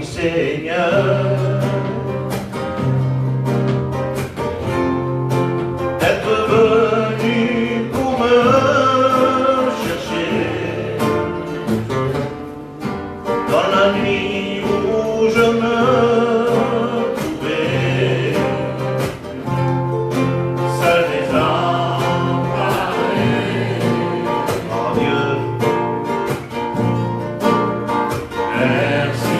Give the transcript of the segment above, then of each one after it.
Seigneur, d'être venu pour me chercher dans la nuit où je me trouvais, seul désemparé. Oh Dieu, merci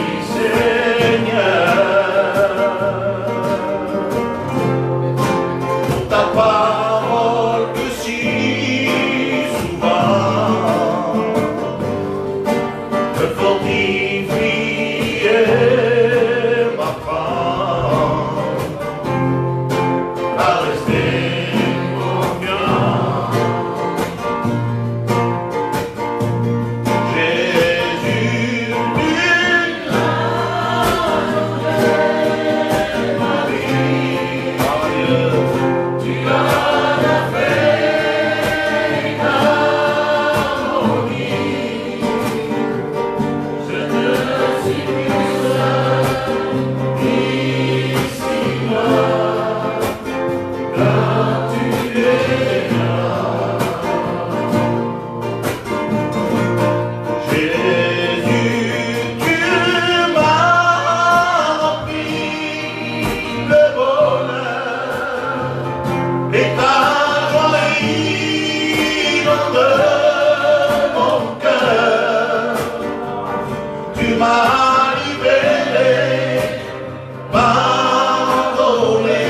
pour ta parole que si souvent me fortifie et m'apprend à rester confiant. Jésus, et ta joie inonde mon cœur. Tu m'as libéré, pardonné.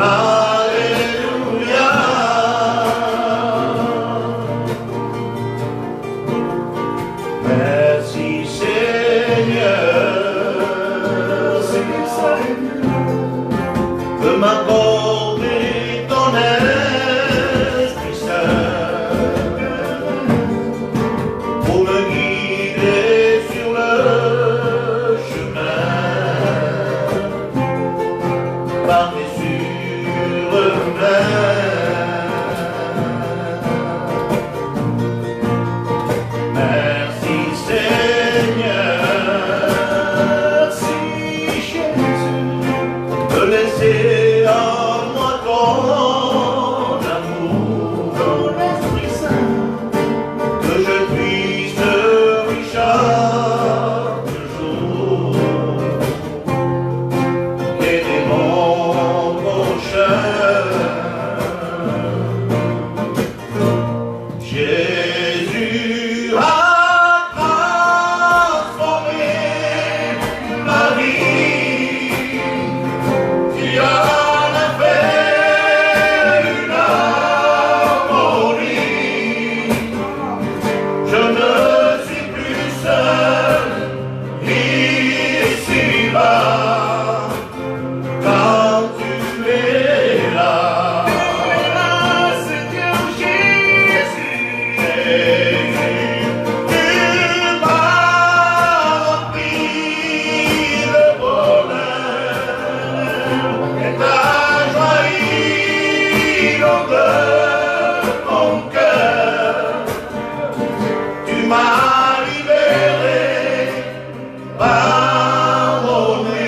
Alléluia. Merci Seigneur de m'accorder ton Esprit Saint pour me guider sur le chemin par tes sûres mains. Merci Seigneur, si Jésus, de laisser en moi ton amour, ton Esprit Saint, que je puisse te lui chaque jour, aider mon prochain. Jésus a transformé ma vie. Tu en as fait une harmonie. Je ne suis plus seul ici-bas quand tu es là. Seigneur Jésus, tu m'as rempli de bonheur. Et ta joie inonde mon cœur. Tu m'as libéré, pardonné.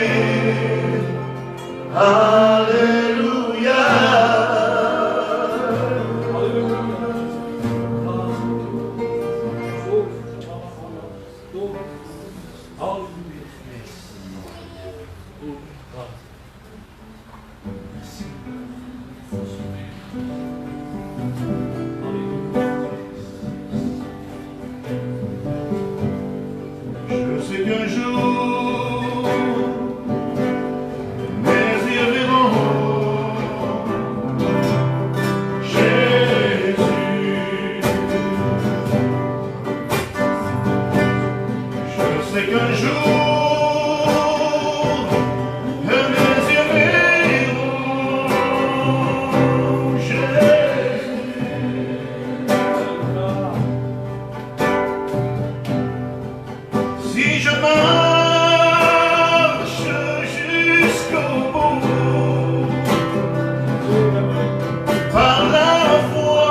Alléluia. Je sais qu'un jour mes yeux verront Jésus. Je sais qu'un jour mes yeux verront Jésus. Si je marche jusqu'au bout, par la foi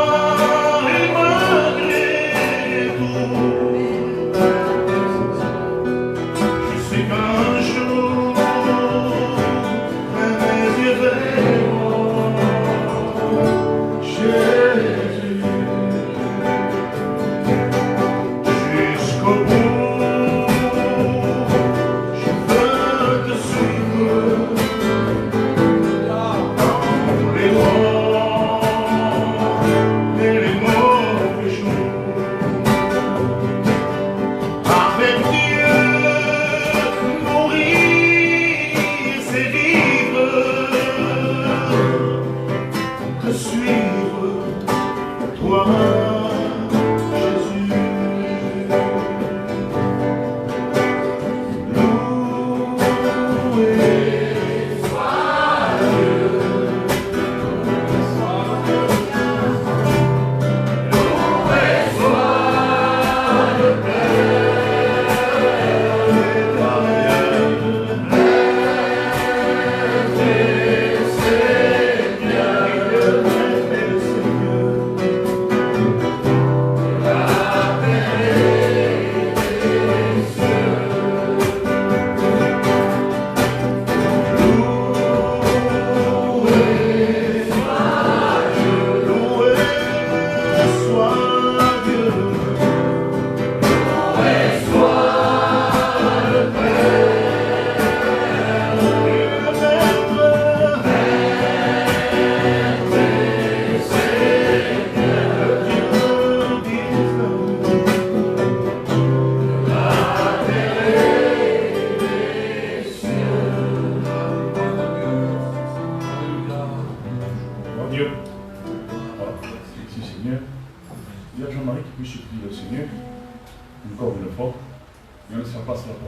et malgré tout,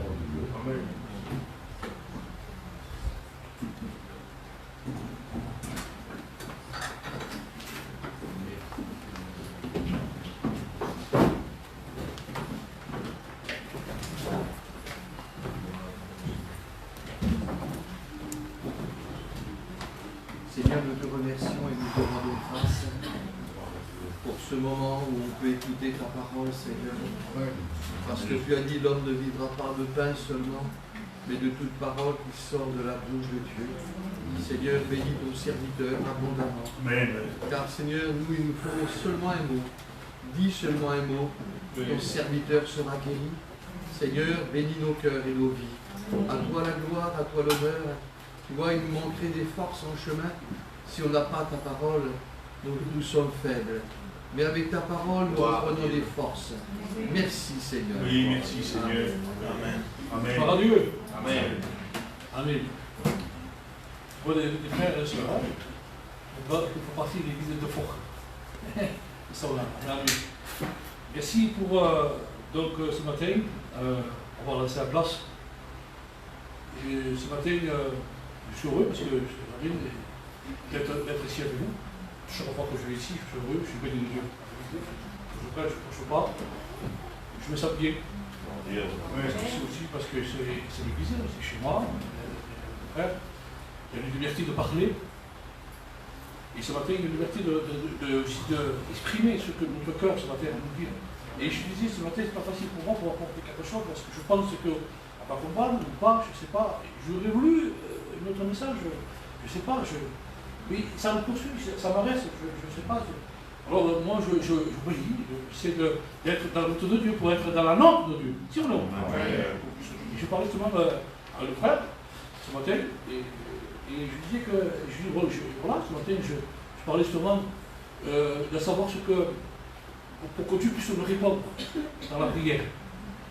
parole de Dieu. Amen. Seigneur, nous te remercions et nous te rendons grâce pour ce moment où on peut écouter ta parole, Seigneur. Parce que tu as dit l'homme ne vivra pas de pain seulement, mais de toute parole qui sort de la bouche de Dieu. Seigneur, bénis ton serviteur abondamment. Amen. Car Seigneur, nous, il nous faut seulement un mot. Dis seulement un mot, ton serviteur sera guéri. Seigneur, bénis nos cœurs et nos vies. À toi la gloire, à toi l'honneur. Tu vois, il nous manquerait des forces en chemin. Si on n'a pas ta parole, nous sommes faibles. Mais avec ta parole, nous reprenons des forces. Merci Seigneur. Oui, merci Seigneur. Amen. Amen. Gloire à Dieu. Amen. Amen. Pour les frères et sœurs, il faut partie de l'église de Fort. Ils sont là. Amen. Merci pour ce matin avoir laissé la place. Et ce matin, je suis heureux parce que d'être ici avec vous. Chaque fois que je vais ici, je suis heureux, je suis béni de Dieu. Je prêche, je ne prêche pas. Je me sens bien. C'est aussi parce que c'est l'église, c'est chez moi. Il y a une liberté de parler. Et ce matin, il y a une liberté d'exprimer ce que notre cœur ce matin nous dit. Et je disais, ce matin, c'est pas facile pour moi pour apporter quelque chose parce que je pense que, à pas comprendre ou pas, je ne sais pas. J'aurais voulu notre message, je ne sais pas. Mais ça me poursuit, ça m'arrête, je ne sais pas. Alors moi, je j'essaie d'être dans la route de Dieu pour être dans la norme de Dieu. Si ou non? Je parlais tout le monde à le frère ce matin, et je disais que, voilà, ce matin, je parlais souvent de savoir ce que, pour que Dieu puisse nous répondre dans la prière.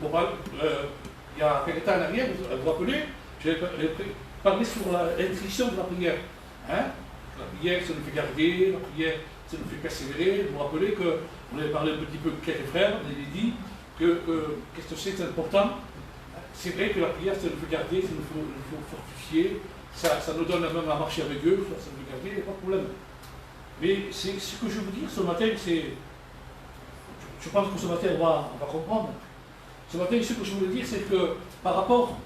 Il y a quelques temps en arrière, vous vous rappelez, j'ai parlé sur l'intuition de la prière. Hein? La prière, ça nous fait garder, la prière, ça nous fait persévérer. Vous vous rappelez qu'on avait parlé un petit peu avec quelques frères, on avait dit qu'est-ce que c'est important. C'est vrai que la prière, ça nous fait garder, ça nous faut fortifier, ça nous donne même à marcher avec eux, ça nous fait garder, il n'y a pas de problème. Mais ce que je veux vous dire ce matin, c'est. Je pense que ce matin, on va comprendre. Ce matin, ce que je voulais dire, c'est que par rapport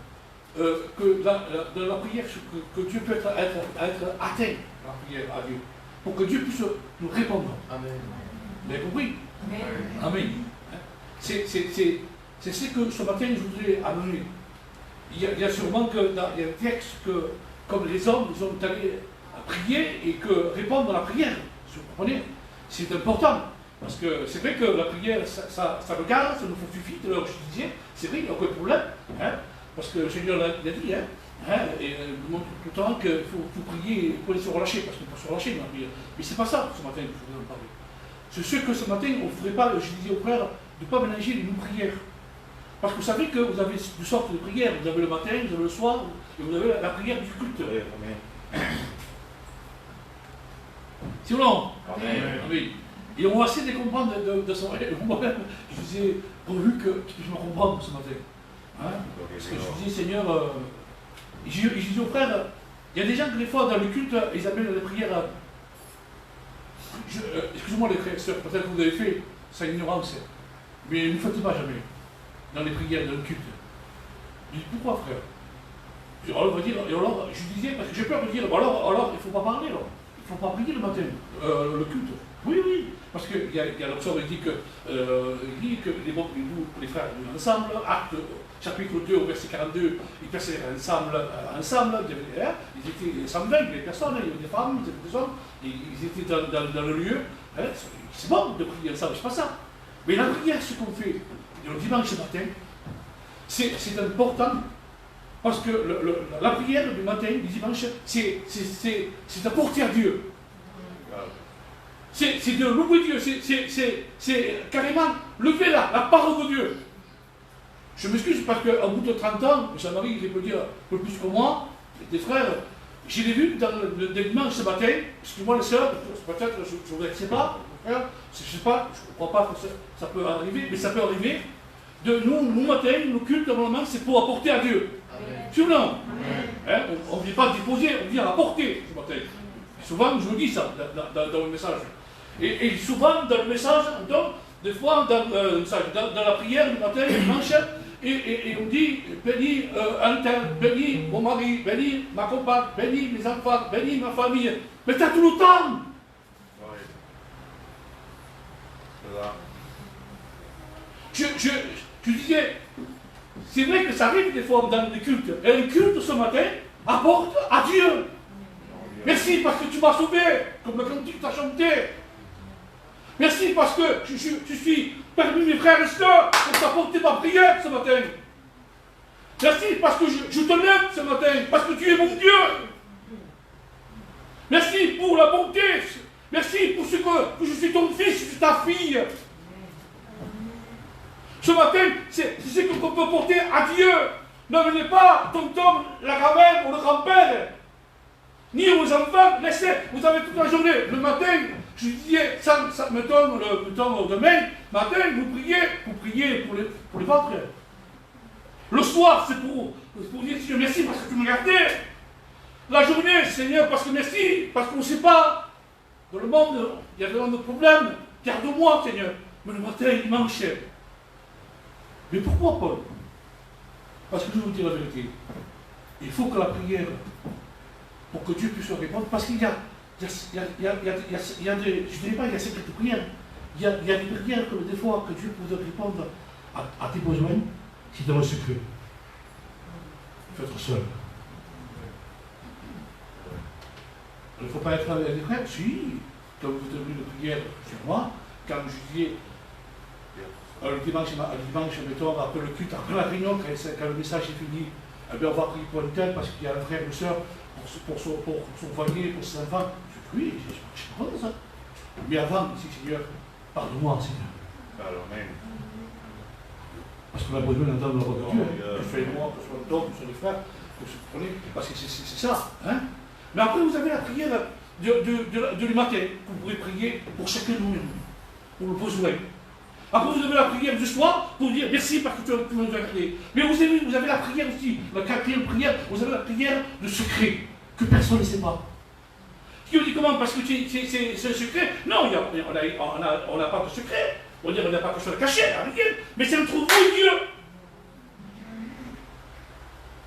de la prière, que Dieu peut être atteint, la prière à Dieu, pour que Dieu puisse nous répondre. Amen. Vous avez compris? Amen. Amen. C'est ce que ce matin je voudrais amener. Il y a sûrement il y a un texte que, comme les hommes, ils ont allé prier et que répondre à la prière, vous comprenez? C'est important. Parce que c'est vrai que la prière, ça regarde, ça nous fortifie, de l'heure je disais, c'est vrai, il n'y a aucun problème. Hein, parce que le Seigneur l'a dit, et il montre tout le temps qu'il faut prier, il faut se relâcher, parce qu'on peut se relâcher dans la prière. Mais c'est pas ça, ce matin, que je voudrais en parler. C'est sûr que ce matin, on ne ferait pas, je disais aux frères, de ne pas mélanger les deux prières. Parce que vous savez que vous avez deux sortes de prières. Vous avez le matin, vous avez le soir, et vous avez la prière du culte. C'est ou non? Amen. Amen. Et on va essayer de comprendre de son. Moi-même, je vous ai pourvu que tu puisses me comprendre ce matin. Hein? Parce que je disais, Seigneur, je disais aux frères, il y a des gens que des fois dans le culte, ils amènent les prières. Excusez-moi les frères et sœurs, peut-être que vous avez fait ça ignorance, mais ne le faites pas jamais dans les prières, dans le culte. Je dis, pourquoi frère? Alors, on va dire, et alors, je disais, parce que j'ai peur de dire, alors il ne faut pas parler, alors. Il ne faut pas prier le matin, le culte. Oui, oui, parce qu'il y a l'option qui dit que les frères ensemble, acte chapitre 2 au verset 42, ils persévèrent ensemble, ils étaient 120, il y avait des personnes, il y avait des femmes, il y avait des hommes, ils étaient dans le lieu. Hein, c'est bon de prier ensemble, c'est pas ça. Mais la prière, ce qu'on fait le dimanche matin, c'est important. Parce que la prière du matin, du dimanche, c'est apporter à Dieu. C'est de louer Dieu, c'est carrément lever la parole de Dieu. Je m'excuse parce qu'au bout de 30 ans, Jean-Marie, il peut dire un peu plus que moi, des frères, je l'ai vu dans le dimanche ce matin, excuse-moi les sœurs, peut-être je ne sais pas, frère, je ne sais pas, je ne crois pas que ça peut arriver, mais ça peut arriver, nous matin, le culte, normalement, c'est pour apporter à Dieu. C'est ou non? Hein, on ne vient pas déposer, on vient apporter ce matin. Souvent, je vous dis ça dans le message. Et souvent, dans le message, donc, des fois, dans la prière du matin, le dimanche, et on dit, bénis un tel, bénis mon mari, bénis ma compagne, bénis mes enfants, bénis ma famille. Mais tu as tout le temps. Oui. C'est ça. Je disais, c'est vrai que ça arrive des fois dans les cultes. Et le culte ce matin apporte à Dieu. Merci parce que tu m'as sauvé, comme le cantique t'a chanté. Merci parce que je suis parmi mes frères et sœurs pour t'apporter ma prière ce matin. Merci parce que je te lève ce matin, parce que tu es mon Dieu. Merci pour la bonté. Merci pour ce que je suis ton fils, je suis ta fille. Ce matin, c'est ce qu'on peut porter à Dieu. N'amenez pas tonton, la grand-mère ou le grand-père, ni aux enfants, laissez, vous avez toute la journée. Le matin, je disais, mettons demain matin, vous priez pour les vôtres. Le soir, c'est pour dire Seigneur, merci parce que tu me gardais. La journée, Seigneur, parce que merci, parce qu'on ne sait pas. Dans le monde, il y a vraiment de problèmes. Garde-moi, Seigneur. Mais le matin, il dimanche. Mais pourquoi, Paul? Parce que je vous dis la vérité. Il faut que la prière, pour que Dieu puisse répondre, parce qu'il y a des, je ne dirais pas il y a secrètes prières, il y a des prières que des fois que Dieu peut répondre à tes besoins, c'est dans le secret. Il faut être seul. Il ne faut pas être avec des frères. Si, quand vous êtes venu de prière sur moi, quand je disais, le dimanche, mettons, après le culte, après la réunion, quand le message est fini, eh bien, on va prier pour un tel parce qu'il y a un frère ou soeur pour son foyer, pour ses enfants. Je dis, oui, je comprends ça. Mais avant, ici, Seigneur, pardonne-moi, Seigneur. Amen. Parce qu'on a besoin d'entendre la voix de Dieu. Que ce soit moi, que ce soit le don, que ce soit les frères, que ce soit les... Parce que c'est ça. Hein? Mais après, vous avez la prière du matin. Vous pourrez prier pour chacun de nous, pour le besoin. Après, vous avez la prière du soir pour dire merci parce que tu m'as gardé. Mais vous avez la prière aussi, la quatrième prière, vous avez la prière de secret, que personne ne sait pas. Qui on dit comment? Parce que c'est un secret? Non, on n'a pas de secret. On dit on n'a pas que se le cacher, rien. Mais c'est entre vous et Dieu.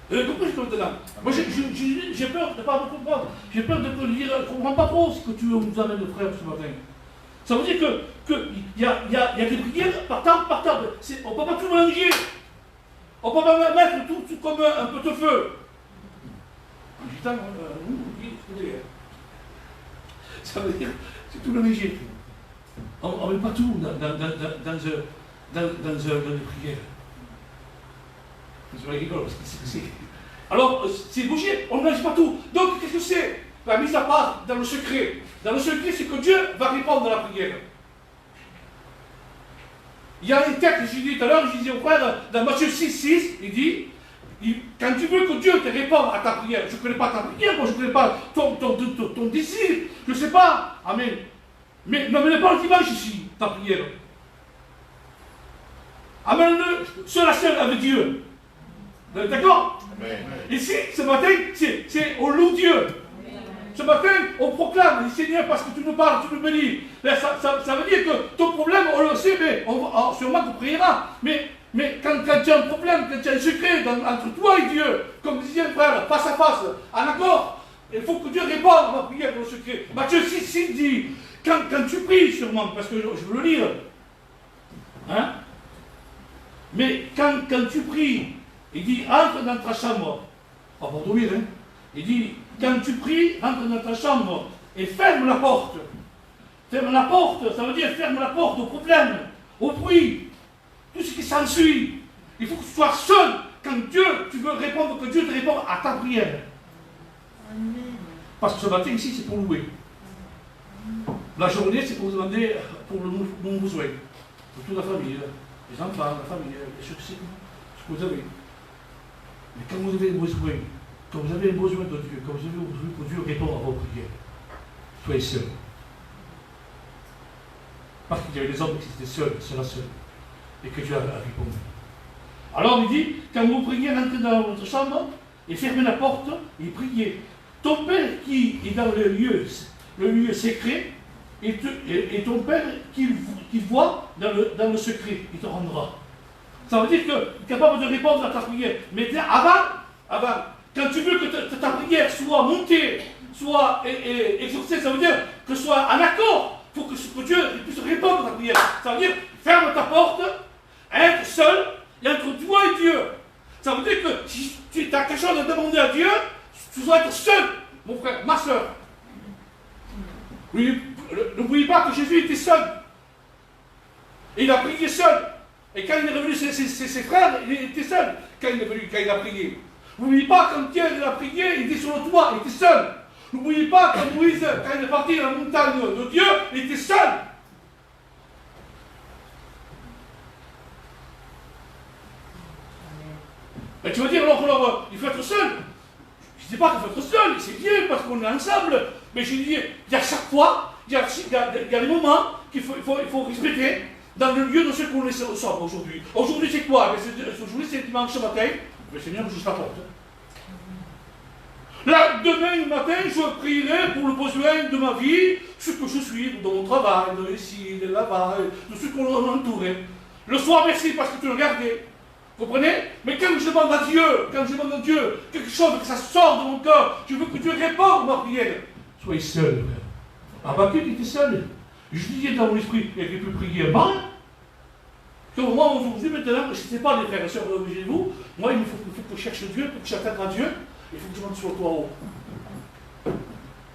Vous avez compris ce que je dis là? Moi, j'ai peur de ne pas comprendre. J'ai peur de dire, je ne comprends pas trop ce que tu nous amènes, frère, ce matin. Ça veut dire qu'il y a des prières par table. On ne peut pas tout mélanger. On ne peut pas mettre tout comme un pot-au-feu. En gitan, ça veut dire c'est tout mélangé. On ne met pas tout dans une prière. Je rigole parce que c'est. Alors, c'est bouger, on ne mélange pas tout. Donc, qu'est-ce que c'est? La mise à part dans le secret. Dans le secret, c'est que Dieu va répondre à la prière. Il y a un texte, je disais tout à l'heure, je disais au frère, dans Matthieu 6, il dit, quand tu veux que Dieu te réponde à ta prière, je ne connais pas ta prière, moi je ne connais pas ton désir, je ne sais pas, amen. Mais n'amenez pas le dimanche ici, ta prière. Amène-le seul à seul avec Dieu. Vous êtes d'accord? Ici, ce matin, c'est au loup Dieu. Ce matin, on proclame, Seigneur, parce que tu nous parles, tu nous bénis. Ça veut dire que ton problème, on le sait, mais sûrement tu prieras. Mais quand tu as un problème, quand tu as un secret entre toi et Dieu, comme disait un frère, face à face, en accord, il faut que Dieu réponde à ma prière pour le secret. Matthieu 6 dit, quand tu pries sûrement, parce que je veux le lire, hein? Mais quand tu pries, il dit, entre dans ta chambre, pas pour dormir, hein? Il dit, quand tu pries, rentre dans ta chambre et ferme la porte. Ferme la porte, ça veut dire ferme la porte au problème, au bruit, tout ce qui s'ensuit. Il faut que tu sois seul quand tu veux répondre, que Dieu te réponde à ta prière. Amen. Parce que ce matin ici, c'est pour louer. La journée, c'est pour vous demander pour nos besoins. Pour toute la famille, les enfants, la famille, ce que vous avez. Mais quand vous avez besoin, quand vous avez besoin de Dieu, quand vous avez besoin que Dieu réponde à vos prières, soyez seuls. Parce qu'il y avait des hommes qui étaient seuls, et que Dieu a répondu. Alors il dit, quand vous priez, rentrez dans votre chambre et fermez la porte et priez. Ton Père qui est dans le lieu secret, et ton Père qui voit dans le secret, il te rendra. Ça veut dire qu'il est capable de répondre à ta prière. Mais avant, quand tu veux que ta prière soit montée, soit exaucée, ça veut dire que ce soit en accord, il faut que Dieu puisse répondre à ta prière. Ça veut dire, ferme ta porte, être seul, et entre toi et Dieu. Ça veut dire que si tu as quelque chose à demander à Dieu, tu dois être seul, mon frère, ma soeur. N'oubliez pas que Jésus était seul. Et il a prié seul. Et quand il est revenu ses frères, il était seul quand il a prié. N'oubliez pas quand Pierre a prié, il était sur le toit, il était seul. N'oubliez pas quand Moïse, quand il est parti dans la montagne de Dieu, il était seul. Mais tu vas dire, alors, il faut être seul. Je ne dis pas qu'il faut être seul, c'est bien parce qu'on est ensemble. Mais je dis, il y a chaque fois, il y a des moments qu'il faut respecter dans le lieu de ce qu'on est ensemble aujourd'hui. Aujourd'hui, c'est quoi? Aujourd'hui, c'est dimanche matin. Mais Seigneur, je la porte. Là, demain matin, je prierai pour le besoin de ma vie, ce que je suis, dans mon travail, de ici, de là-bas, de ce qu'on entoure. Le soir, merci parce que tu le regardais. Vous comprenez? Mais quand je demande à Dieu, quelque chose que ça sort de mon cœur, je veux que Dieu réponde à ma prière. Soyez seul, frère. Habakkuk était seul. Je disais dans mon esprit, il peut prier un bain. Moi, aujourd'hui, maintenant, je ne sais pas les frères et sœurs chez vous, moi, il faut que je cherche Dieu, pour que j'attende à Dieu, il faut que je monte sur le toit haut.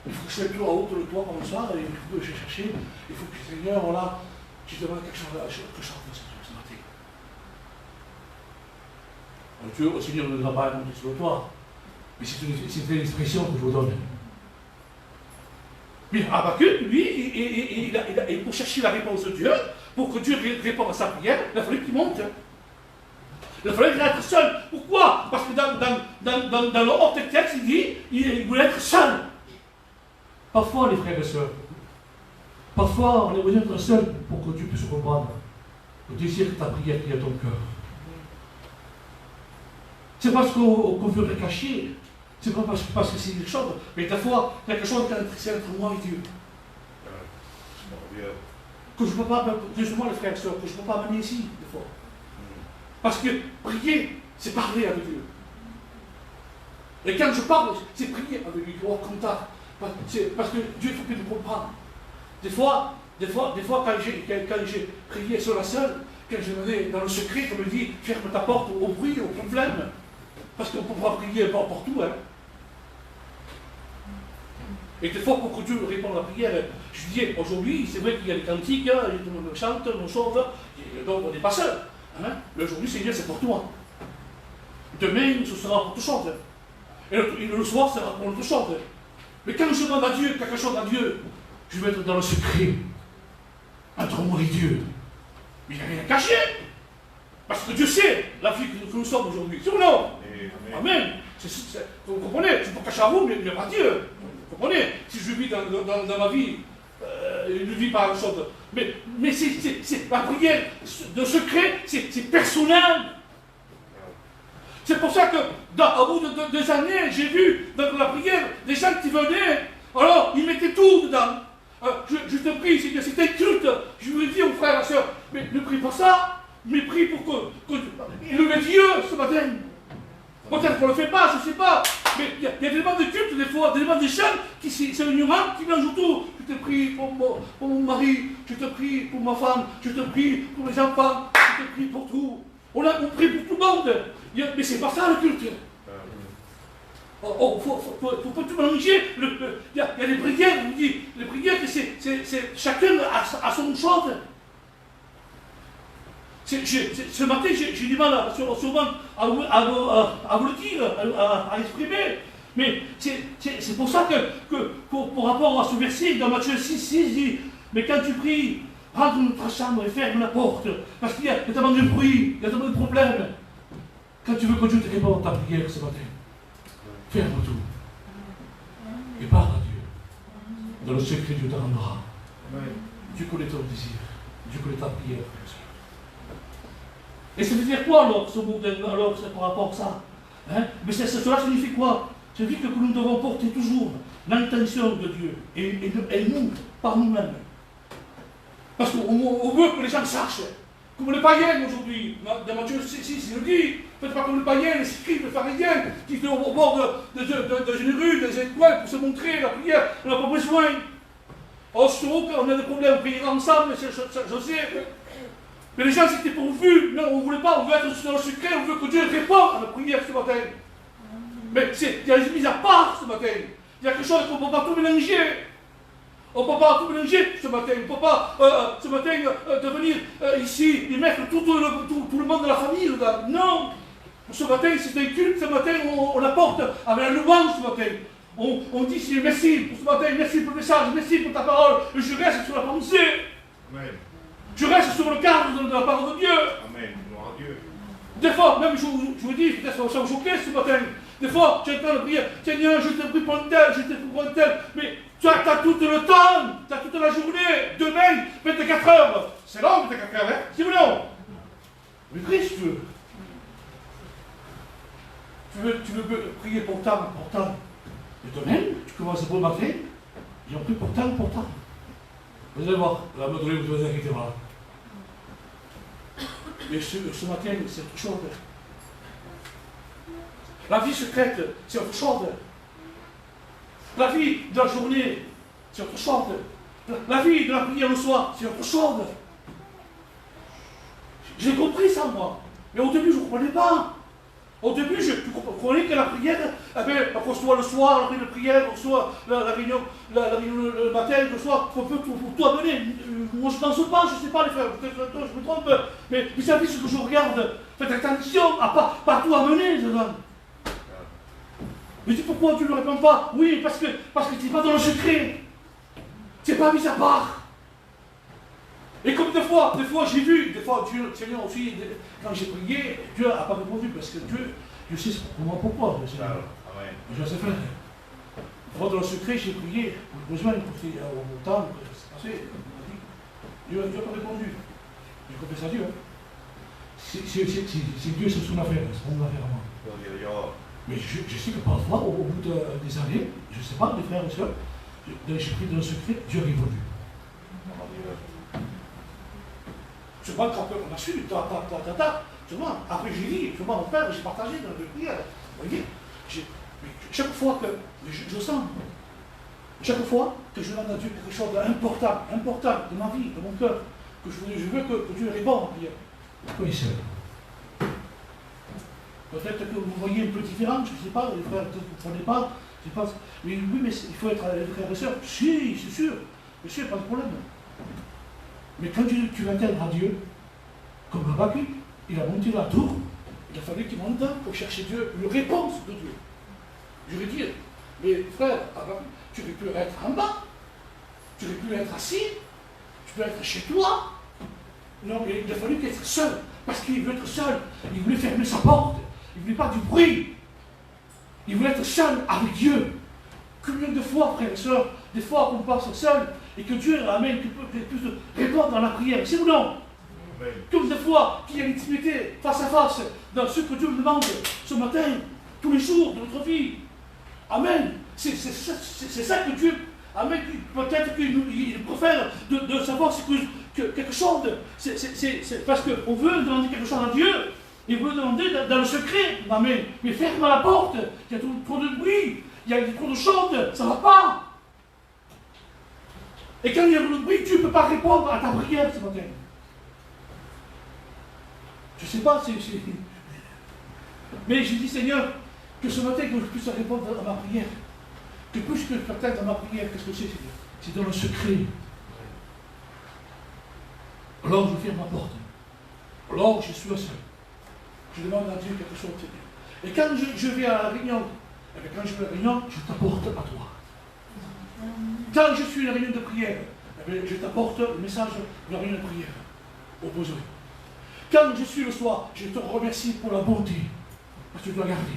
Il faut que je sois plus haut que le toit comme ça, et il faut que je cherche, il faut que, Seigneur, voilà, je demande quelque chose que je fasse ce matin. Dieu, au Seigneur, ne nous a pas monté sur le toit, mais c'est une expression que je vous donne. Mais Habakkuk, lui, pour chercher la réponse de Dieu, pour que Dieu réponde à sa prière, il a fallu qu'il monte. Il a fallu qu'il être seul. Pourquoi? Parce que dans le hors texte, il dit il voulait être seul. Parfois, les frères et sœurs, parfois, on est besoin d'être seul pour que Dieu puisse comprendre le désir de ta prière qui est dans ton cœur. C'est parce qu'on veut le cacher. C'est pas parce que c'est quelque chose, mais des fois, il y a quelque chose qui est entre moi et Dieu. Que je ne peux pas, justement les frères et sœurs, que je ne peux pas amener ici, des fois. Parce que prier, c'est parler avec Dieu. Et quand je parle, c'est prier avec lui, avoir contact. Parce que Dieu, il faut qu'il nous comprenne. Des fois, quand j'ai prié sur la seule, quand je venais dans le secret, on me dit, ferme ta porte au bruit, au problème. Parce qu'on ne peut pas prier n'importe où. Hein. Et des fois, pour que Dieu réponde à la prière, je dis, aujourd'hui, c'est vrai qu'il y a des cantiques, hein, on chante, on sauve, donc on n'est pas seul. Hein. Mais aujourd'hui, Seigneur, c'est pour toi. Demain, ce sera pour tout chose. Et le soir, ce sera pour autre chose. Mais quand je demande à Dieu, quelque chose à Dieu, je vais être dans le secret, entre moi et Dieu. Mais il n'y a rien à cacher. Parce que Dieu sait la vie que nous sommes aujourd'hui. C'est ou non? Amen. Vous comprenez? Je peux cacher à vous, mais il n'y a pas Dieu. Vous comprenez? Si je vis dans ma vie, je ne vis pas la chose. Mais c'est la prière de secret, c'est personnel. C'est pour ça que, au bout de 2 années, j'ai vu dans la prière des gens qui venaient, alors ils mettaient tout dedans. Je te prie, c'était culte. Je lui ai dit aux frères et sœurs, mais ne prie pas ça, mais prie pour que il le met Dieu ce matin. Peut-être qu'on ne le fait pas, je ne sais pas. Mais il y a des demandes de culte, des fois, des demandes de chants, c'est l'ignorant qui mélange tout. Je te prie pour mon mari, je te prie pour ma femme, je te prie pour mes enfants, je te prie pour tout. On prie pour tout le monde. Mais c'est pas ça le culte. Faut pas tout mélanger. Il y a des prières, on dit, les prières, c'est chacun a son chose. Ce matin, j'ai du mal souvent à vous le dire, à l'exprimer. Mais c'est pour ça que pour rapport à ce verset, dans Matthieu 6, il dit, mais quand tu pries, rentre dans ta chambre et ferme la porte, parce qu'il y a tellement de bruit, il y a tellement de problèmes. Quand tu veux que Dieu te réponde à ta prière ce matin, ferme tout. Et parle à Dieu. Dans le secret, Dieu te rendra. Dieu connaît ton désir. Dieu connaît ta prière, frère et Et ça veut dire quoi alors, ce mot alors, c'est par rapport à ça, hein? Mais cela signifie quoi? Ça veut dire que nous devons porter toujours l'intention de Dieu et nous, par nous-mêmes. Parce qu'on veut que les gens sachent. Comme les païens aujourd'hui, dans Matthieu 6, il nous dit, faites pas comme les païens, les scribes, les pharisiens, qui étaient au bord d'une rue, des étoiles, pour se montrer la prière, on n'a pas besoin. Oh, on a des problèmes, on priera ensemble, je sais. Mais les gens c'était pourvus, non, on ne voulait pas, on veut être dans le secret, on veut que Dieu réponde à la prière ce matin. Mais il y a une mise à part ce matin. Il y a quelque chose qu'on ne peut pas tout mélanger. On ne peut pas tout mélanger ce matin. On ne peut pas ce matin devenir ici et mettre tout le monde de la famille dedans. Non. Ce matin, c'est un culte. Ce matin, on apporte avec la louange ce matin. On dit Seigneur, merci pour ce matin, merci pour le message, merci pour ta parole. Et je reste sur la pensée. Amen. Je reste sur le cadre de la parole de Dieu. Amen. Gloire à Dieu. Des fois, même je vous dis, peut-être ça vous choquer ce matin. Des fois, tu es en train de prier, Seigneur, je t'ai pris pour un tel, je t'ai pris pour un tel. Mais tu as tout le temps, tu as toute la journée, demain, 24 heures. C'est long, 24 heures, hein? C'est ou non? Mais Christ, tu veux prier pour tant. Et demain, tu commences pour le matin, ils ont pris pour tant. Vous allez voir, la mode vous allez inquiéter mal. Mais ce matin, c'est autre chose. La vie secrète, c'est autre chose. La vie de la journée, c'est autre chose. La vie de la prière le soir, c'est autre chose. J'ai compris ça, moi. Mais au début, je ne comprenais pas. Au début, je comprenais que la prière, on reçoit le soir, la réunion de prière, on reçoit la réunion le matin, le soir, pour tout amener. Moi, je ne pense pas, je ne sais pas les frères, peut-être je me trompe, mais vous savez ce que je regarde. Faites attention à pas tout amener dedans. Mais pourquoi tu ne le réponds pas? Oui, parce que tu n'es pas dans le secret. Tu n'es pas mis à part. Et comme des fois j'ai vu, Dieu, Seigneur aussi, quand j'ai prié, Dieu n'a pas répondu, parce que Dieu sait pourquoi. Je sais faire. Moi, dans le secret, j'ai prié, j'ai besoin pour mon temps, c'est passé. Dieu n'a pas répondu. J'ai compris ça à Dieu. C'est Dieu, c'est son affaire, c'est mon affaire à moi. Mais je sais que parfois, au bout des années, je ne sais pas, des frères et sœurs, j'ai prié dans le secret, Dieu a répondu. Je vois qu'après on a su, tu vois, après j'ai dit, tu vois, mon père, j'ai partagé dans la prière. Vous voyez, chaque fois que je sens, chaque fois que je demande à Dieu quelque chose d'important de ma vie, de mon cœur, que je veux que Dieu réponde à la prière. Oui, c'est. Peut-être que vous voyez un peu différent, je ne sais pas, les frères, peut-être que vous ne comprenez pas, je sais pas. Mais oui, mais il faut être frère et sœur. Si, c'est sûr, pas de problème. Mais quand tu attends à Dieu, comme Habakkuk, il a monté la tour, il a fallu qu'il monte pour chercher Dieu, une réponse de Dieu. Je veux dire, mais frère, tu aurais pu être en bas, tu aurais pu être assis, tu peux être chez toi. Non, il a fallu être seul, parce qu'il veut être seul. Il voulait fermer sa porte, il ne voulait pas du bruit. Il voulait être seul avec Dieu. Combien de fois, frères et sœurs, des fois qu'on passe seul, et que Dieu amène qu'il puisse répondre dans la prière, c'est ou non? Combien de fois qu'il y a l'intimité face à face dans ce que Dieu nous demande ce matin, tous les jours de notre vie. Amen. C'est ça que Dieu, amen, peut-être qu'il préfère de savoir quelque chose. C'est parce qu'on veut demander quelque chose à Dieu, il veut demander dans le secret. Amen. Mais ferme la porte, il y a trop de bruit, il y a trop de choses, ça ne va pas. Et quand il y a le bruit, tu ne peux pas répondre à ta prière ce matin. Je ne sais pas, mais j'ai dit, Seigneur, que ce matin, que je puisse répondre à ma prière. Que puisse que je partage dans ma prière, qu'est-ce que c'est, Seigneur? C'est dans le secret. Alors je ferme ma porte. Alors je suis seul. Je demande à Dieu quelque chose, Seigneur. Et quand je vais à la réunion, je t'apporte à toi. Quand je suis à la réunion de prière, je t'apporte le message de la réunion de prière, au besoin. Quand je suis le soir, je te remercie pour la bonté, parce que tu dois garder.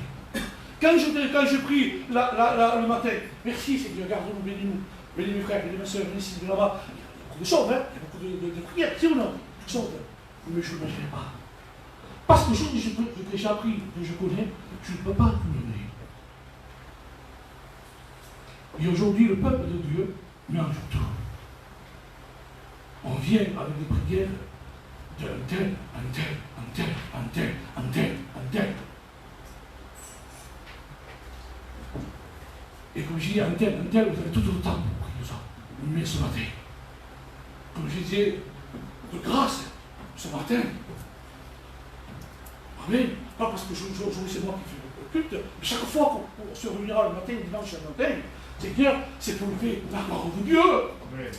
Quand je prie le matin, merci Seigneur, garde-nous, bénis-nous, bénis mes frères, bénis mes soeurs, bénis ici, bénis là-bas. Il y a beaucoup de choses, hein? Il y a beaucoup de prières, c'est ou non? Toutes choses. Mais je ne m'imaginerai pas. Parce que que j'ai appris, que je connais, je ne peux pas tout donner. Et aujourd'hui, le peuple de Dieu mélange tout. On vient avec des prières d'un tel, un tel, un tel, un tel, un tel, un tel. Et comme je dis un tel, vous avez tout le temps pour prier ça. Mais ce matin, comme je disais, de grâce, ce matin. Amen. Pas parce que c'est moi qui fais le culte, mais chaque fois qu'on se réunira le matin, le dimanche matin, c'est pour lever la gloire de Dieu. Amen.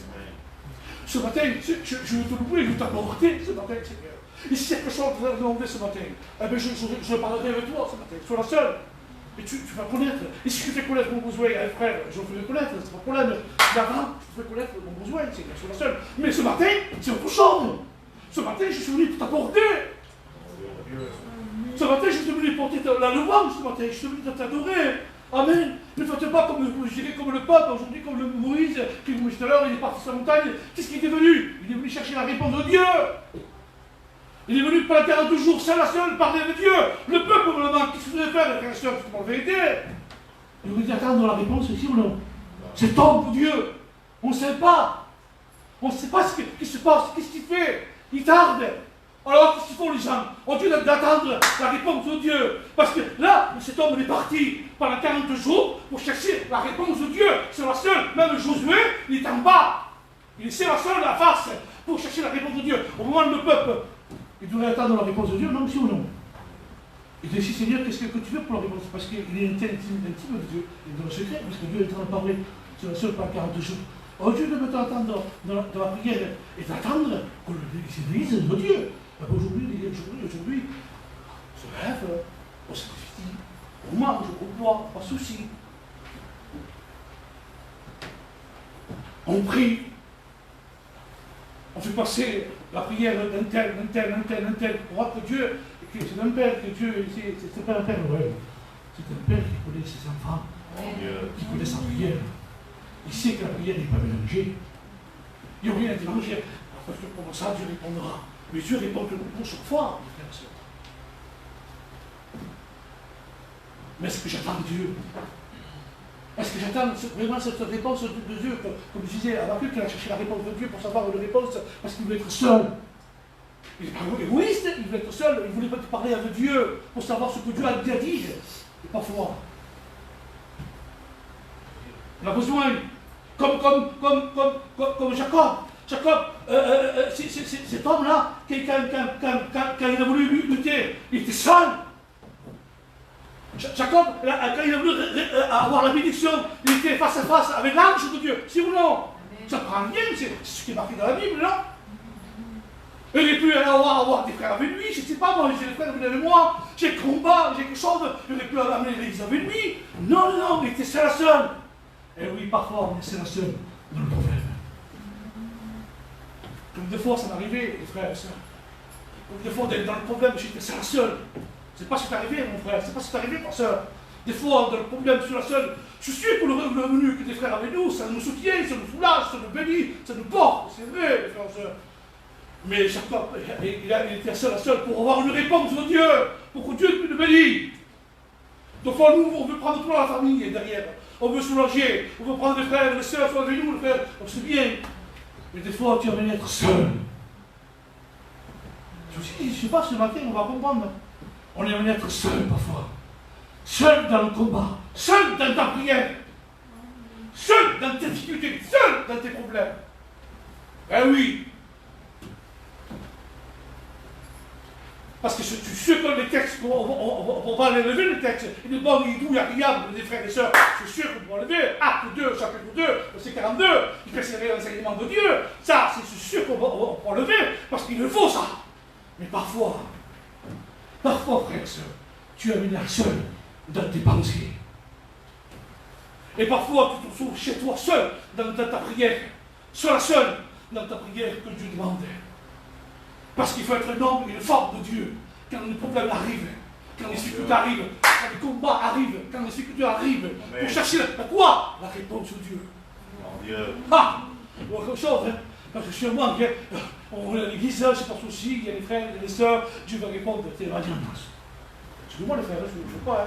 Ce matin, je veux te louer, je veux t'apporter ce matin, Seigneur. Et si quelque chose te demander ce matin, eh bien, je parlerai avec toi ce matin, sois la seule. Et tu vas connaître. Et si tu fais connaître mon besoin, frère, je te fais connaître, c'est pas de problème. D'avant, je te fais connaître mon besoin, Seigneur, sois la seule. Mais ce matin, c'est autre chose. Ce matin, je suis venu pour t'apporter. Ce matin, je suis venu porter la louange, ce matin, je suis venu t'adorer. Amen. Ne faites pas comme le peuple, aujourd'hui, comme le Moïse, qui vous dit tout à l'heure, il est parti sur la montagne. Qu'est-ce qu'il est venu? Il est venu chercher la réponse de Dieu. Il est venu pendant 40 jours, seul à seul, parler de Dieu. Le peuple me demande, qu'est-ce que vous devez faire, les frères et sœurs, c'est pour la vérité. Et vous dites, attendre la réponse, ici ou non? C'est homme pour Dieu. On ne sait pas. On ne sait pas ce qui se passe, qu'est-ce qu'il fait. Il tarde. Alors, qu'est-ce qu'ils font les gens? On dit d'attendre la réponse de Dieu. Parce que là, cet homme est parti pendant 40 jours pour chercher la réponse de Dieu. C'est la seule. Même Josué, il est en bas. Il est la seule la face pour chercher la réponse de Dieu. Au moment où le peuple, il devrait attendre la réponse de Dieu, non, si ou non? Il dit, Seigneur, qu'est-ce que tu veux pour la réponse? Parce qu'il est intime de Dieu. Il est dans le secret, parce que Dieu est en train de parler. C'est la seule pendant 40 jours. Au lieu de me t'attendre dans la prière et d'attendre que l'Église de Dieu. Aujourd'hui, on se lève, on se sacrifie, on mange, on boit, pas de souci. On prie, on fait passer la prière d'un tel, pour voir que Dieu, c'est un père, que Dieu, c'est pas un père Noël, c'est un père qui connaît ses enfants, qui connaît sa prière. Il sait que la prière n'est pas mélangée. Il n'y a rien à mélanger. Parce que pour ça, Dieu répondra. Mais Dieu répond que nous chaque fois, mes frères et sœurs. Mais est-ce que j'attends Dieu? Est-ce que j'attends vraiment cette réponse de Dieu? Comme je disais, Habakkuk, qu'il a cherché la réponse de Dieu pour savoir une réponse, parce qu'il voulait être seul. Il n'est pas égoïste, il voulait être seul, il voulait parler avec Dieu pour savoir ce que Dieu a dit. Et parfois, on a besoin, comme Jacob. Jacob, cet homme-là, quand il a voulu lutter, il était seul. Jacob, quand il a voulu avoir la bénédiction, il était face à face avec l'ange de Dieu. Si ou non? Ça prend rien, c'est ce qui est marqué dans la Bible, non? Il aurait pu avoir des frères avec lui, je ne sais pas, moi, j'ai des frères avec moi, j'ai combat, j'ai quelque chose, il aurait pu amener l'église avec lui. Non, il était seul à seul. Et oui, parfois, on est seul à seul dans le problème. Comme des fois, ça m'arrivait, les frères et sœurs. Comme des fois, dans le problème, j'étais seul à seul. C'est pas ce qui t'est arrivé, mon frère, c'est pas ce qui t'est arrivé, ma sœur. Des fois, dans le problème, je suis la seule. Je suis pour le revenu que des frères avec nous, ça nous soutient, ça nous soulage, ça nous bénit, ça nous porte, c'est vrai, les frères et sœurs. Mais chaque fois, il était seul à seul pour avoir une réponse de Dieu, pour que Dieu nous bénisse. Donc, nous, on veut prendre toute la famille derrière. On veut soulager, on veut prendre des frères, des sœurs, soit avec nous, les frères, on sait bien. Mais des fois, tu vas venir être seul. Je ne sais pas, ce matin, on va comprendre. On est venu être seul parfois. Seul dans le combat, seul dans ta prière, seul dans tes difficultés, seul dans tes problèmes. Eh oui. Parce que tu sais que les textes, on va aller lever le texte. Il est bon, il est doux, il est agréable, les frères et sœurs. Je suis sûr qu'on va lever. Acte 2, chapitre 2, verset 42. Il fait servir l'enseignement de Dieu. Ça, c'est sûr qu'on va lever, parce qu'il le faut ça. Mais parfois, frères et sœurs, tu es venu seul dans tes pensées. Et parfois, tu te trouves chez toi seul dans ta prière. Seul dans ta prière que Dieu demande. Parce qu'il faut être un homme et une femme de Dieu. Quand les problèmes arrivent, quand les difficultés arrivent, quand les combats arrivent, quand les difficultés arrivent, pour chercher quoi? La réponse de Dieu. Mon Dieu. Ah! Ou autre chose, hein? Parce que chez moi, on est à l'église, c'est pas souci, il y a les frères, il y a les sœurs, Dieu va répondre, t'es va dire, excusez-moi les frères, je ne sais pas,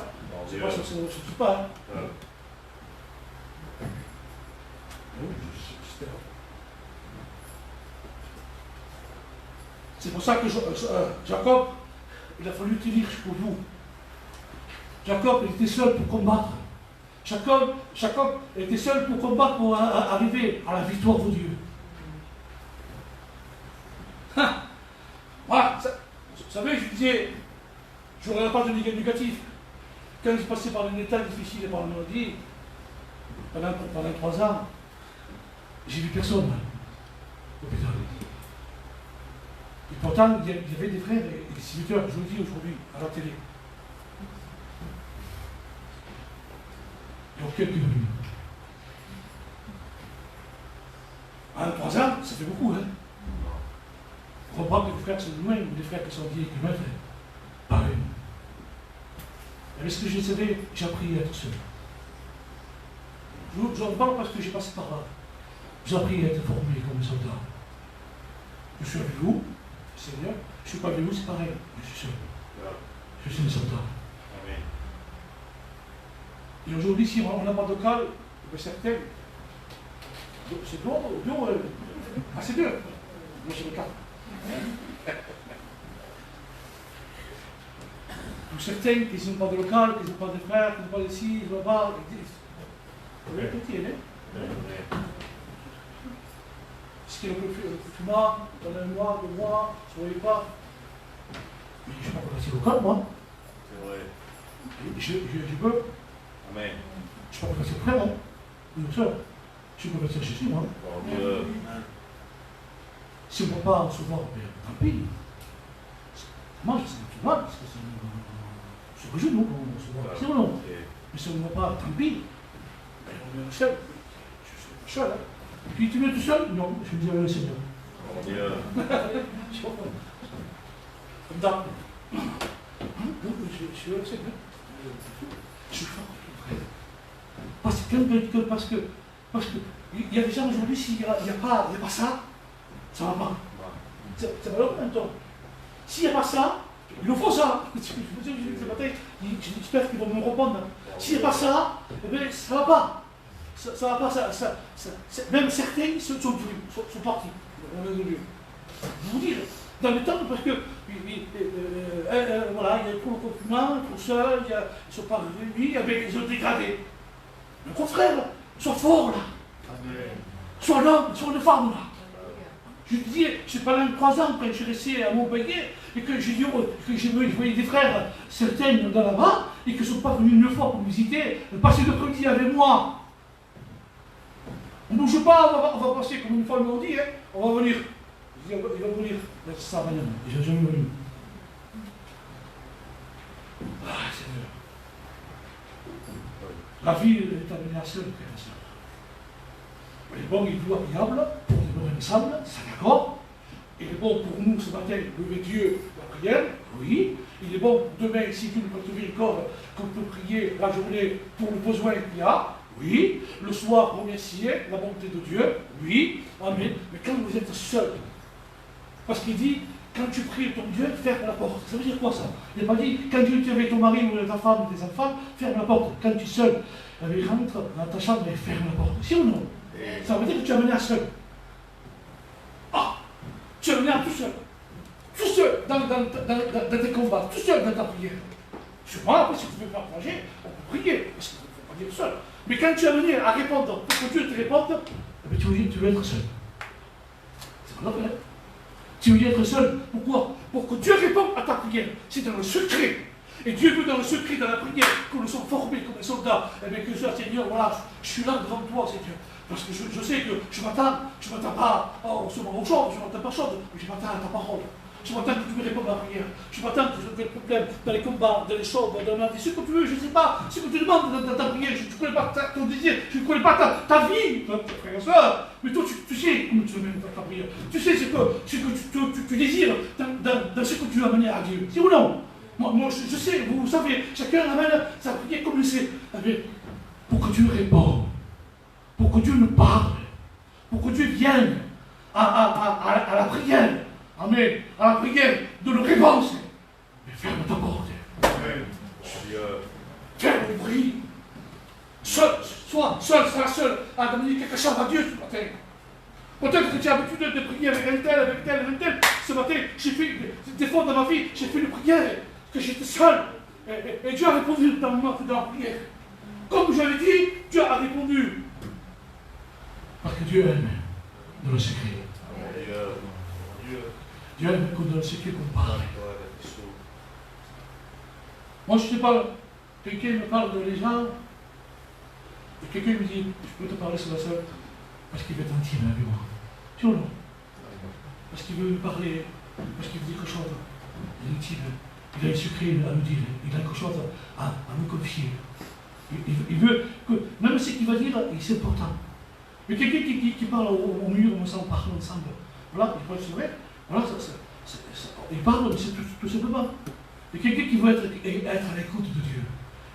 c'est pas ça, je ne sais pas. C'est pour ça que Jacob, il a fallu tenir jusqu'au bout. Jacob était seul pour combattre. Jacob était seul pour combattre, pour arriver à la victoire de Dieu. Voilà, vous savez, je disais, je ne regarde pas de négatif. Quand je passais par un état difficile et par la maladie, pendant 3 ans, j'ai vu personne à l'hôpital. Et pourtant, il y avait des frères et des serviteurs, je vous le dis aujourd'hui, à la télé. Donc, quelques minutes. En 3 ans, ça fait beaucoup, hein. On comprend que les frères sont loin, ou les frères qui sont 10 km, pareil. Mais ce que je savais, j'ai appris à être seul. Je vous en parle parce que j'ai passé par là. J'ai appris à être formé comme soldat. Je suis avec vous, Seigneur. Je ne suis pas avec vous, c'est pareil. Je suis seul. Je suis un soldat. Amen. Et aujourd'hui, si on n'a pas de cal, certains, c'est bon, c'est deux. Moi, j'ai le cas. Pour certains qui n'ont pas de local, qui n'ont pas de frères, qui n'ont pas de ci, ils n'ont pas. Vous voyez, petit, hein? Ce qui est le plus mal, dans 1 mois, 2 mois, je ne voyais pas. Mais je ne suis pas passé local, moi. C'est vrai. Je peux. Amen. Je ne suis pas passé frère, hein. Une soeur. Je ne suis pas passé Jésus, moi. Si on ne peut pas se voir, tant pis. Moi, je sais pas, parce que c'est le genou qu'on se voit. C'est ou non? Mais si on ne voit pas, tant pis. On est seul. Je suis seul. Hein. Puis tu es tout seul? Non, je me dis avec le Seigneur. Je suis pas comme ça. Donc, je suis avec le Seigneur. Je suis fort. Parce que il y a des gens aujourd'hui, s'il n'y a pas ça, ça ne va pas. Ça va pas en même temps. S'il n'y a pas ça, il nous faut ça. J'espère qu'ils vont me répondre. S'il n'y a pas ça, eh bien, ça ne va pas. Ça ne va pas. Même certains sont partis. Je vous dis, dans le temps, parce que voilà, il y a pour le confinement, pour ça, ils ne sont pas réunis, ils ont dégradé. Mais confrère, sois fort là. Sois l'homme, sois une femme là. Je te dis, c'est pendant 3 ans quand je suis resté à Montpellier et que j'ai voyé des frères, certains dans là-bas, et qui ne sont pas venus une fois pour me visiter, passer l'après-midi avec moi. On ne bouge pas, on va passer comme une fois ils m'ont dit, hein, on va venir. Je dis, il va venir. Ça va venir, ils n'ont jamais venu. Ah, Seigneur. La vie est amenée à seul, frère et sœur. Il est bon, il doit diable pour demeurer ensemble, c'est d'accord. Il est bon pour nous ce matin, lever Dieu, la prière, oui. Il est bon demain, si Dieu nous peut trouver le corps, qu'on peut prier la journée pour le besoin qu'il y a, oui. Le soir, remercier la bonté de Dieu, oui. Amen. Mais quand vous êtes seul, parce qu'il dit, quand tu pries ton Dieu, ferme la porte. Ça veut dire quoi ça? Il n'a pas dit, quand tu es avec ton mari ou ta femme ou tes enfants, ferme la porte. Quand tu es seul, rentre dans ta chambre et ferme la porte. Si ou non? Ça veut dire que tu es amené à seul. Ah! Tu es amené à tout seul. Tout seul dans tes combats, tout seul dans ta prière. Sûrement, après, si tu veux partager, on peut prier, parce qu'il ne faut pas dire seul. Mais quand tu es amené à répondre, pour que Dieu te réponde, tu veux être seul. C'est pas vrai. Tu veux être seul. Pourquoi? Pour que Dieu réponde à ta prière. C'est dans le secret. Et Dieu veut dans le secret, dans la prière, que nous sommes formés comme des soldats. Et bien que ça, Seigneur, voilà, je suis là devant toi, Seigneur. Parce que je sais que je m'attends pas au chaude, je m'attends pas chaude, mais je m'attends à ta parole. Je m'attends que tu me répondes à la prière. Je m'attends que tu aies des problèmes dans les combats, dans les chaudes, dans la vie, ce que tu veux, je ne sais pas, ce que tu demandes dans ta prière, je ne connais pas ton désir, je ne connais pas ta vie, frère et soeur. Mais toi, tu sais comment tu amènes ta prière. Tu sais ce que tu désires dans ce que tu as amené à Dieu. C'est ou non? Moi, je sais, vous savez, chacun amène sa prière comme il sait. Pour que Dieu réponde, pour que Dieu nous parle, pour que Dieu vienne, à la prière. Amen. À la prière de nos réponses. Mais ferme ta porte. Amen. Ferme le bruit. Seul, sera seul à demander quelque chose à Dieu ce matin. Peut-être que tu as l'habitude de prier avec un tel, avec tel, avec tel. Ce matin, j'ai fait, des fois dans ma vie, j'ai fait une prière, que j'étais seul. Et Dieu a répondu dans la prière. Comme j'avais dit, Dieu a répondu. Parce que Dieu aime dans le secret. Dieu aime que dans le secret qu'on parle. Moi, je ne sais pas, quelqu'un me parle de les gens, et quelqu'un me dit, je peux te parler sur la seule, parce qu'il veut être intime avec moi. Tu vois, non? Parce qu'il veut me parler, parce qu'il veut dire quelque chose. Il est intime, il a un secret à nous dire, il a quelque chose à nous confier. Il veut que, même ce qu'il va dire, c'est important. Mais quelqu'un qui parle au mur, on s'en parle ensemble. Voilà, il faut être vrai. Voilà, il parle, mais c'est tout simplement. Et quelqu'un qui veut être à l'écoute de Dieu.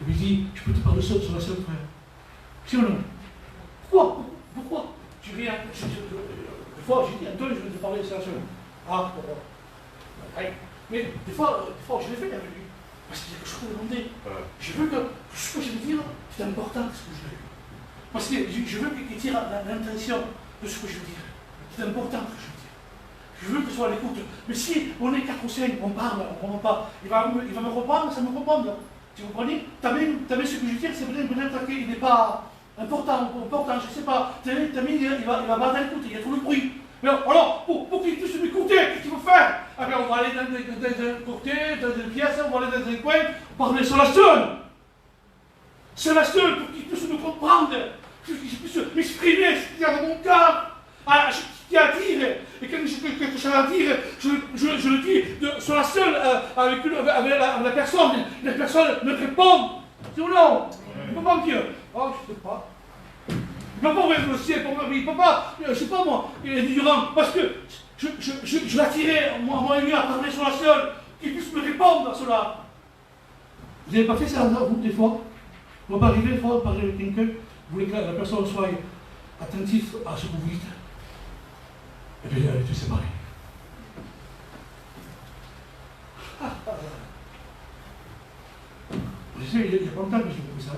Il lui dit, je peux te parler seul sur la seule frère. Si ou non? Pourquoi? Tu viens, des fois, j'ai dit, Antoine, je vais te parler sur la seule. Ah, pourquoi? Mais des fois, je l'ai fait avec lui. Parce qu'il y a quelque chose à demander. Je veux que ce que je veux dire, c'est important ce que je veux dire. Parce que je veux qu'il tire l'intention de ce que je veux dire. C'est important ce que je veux dire. Je veux que ce soit à l'écoute. Mais si on est 4 ou 5, on parle, on ne comprend pas, il va me reprendre, ça me reprendre. Tu comprenez? T'as même ce que je veux dire, c'est peut-être qu'il n'est pas important, je ne sais pas. T'as mis, il va pas l'écoute, il y a tout le bruit. Mais alors, pour qu'il puisse m'écouter, qu'est-ce qu'il faut faire? Ah bien, on va aller dans un côté, dans une pièce, on va aller dans un coin, parler sur la seule. C'est la seule pour qu'il puisse me comprendre, pour qu'il puisse m'exprimer ce qu'il y a dans mon cœur, ce qu'il y a à dire. Et quand j'ai quelque chose à dire, je le dis sur la seule avec la personne. La personne me répond. C'est ou non? Il ne peut pas me dire, oh, je ne sais pas. Il ne peut pas ouvrir le ciel pour me dire, il ne peut pas, je ne sais pas moi, il est durant, parce que je l'attirais, moi et lui, à parler sur la seule, qu'il puisse me répondre à cela. Vous n'avez pas fait ça, vous, des fois? Vous n'avez pas arrivé, des fois, à parler avec quelqu'un, vous voulez que la personne soit attentive à ce que vous dites? Et bien, elle est tout séparée. Je sais, il y a pas longtemps que j'ai compris ça.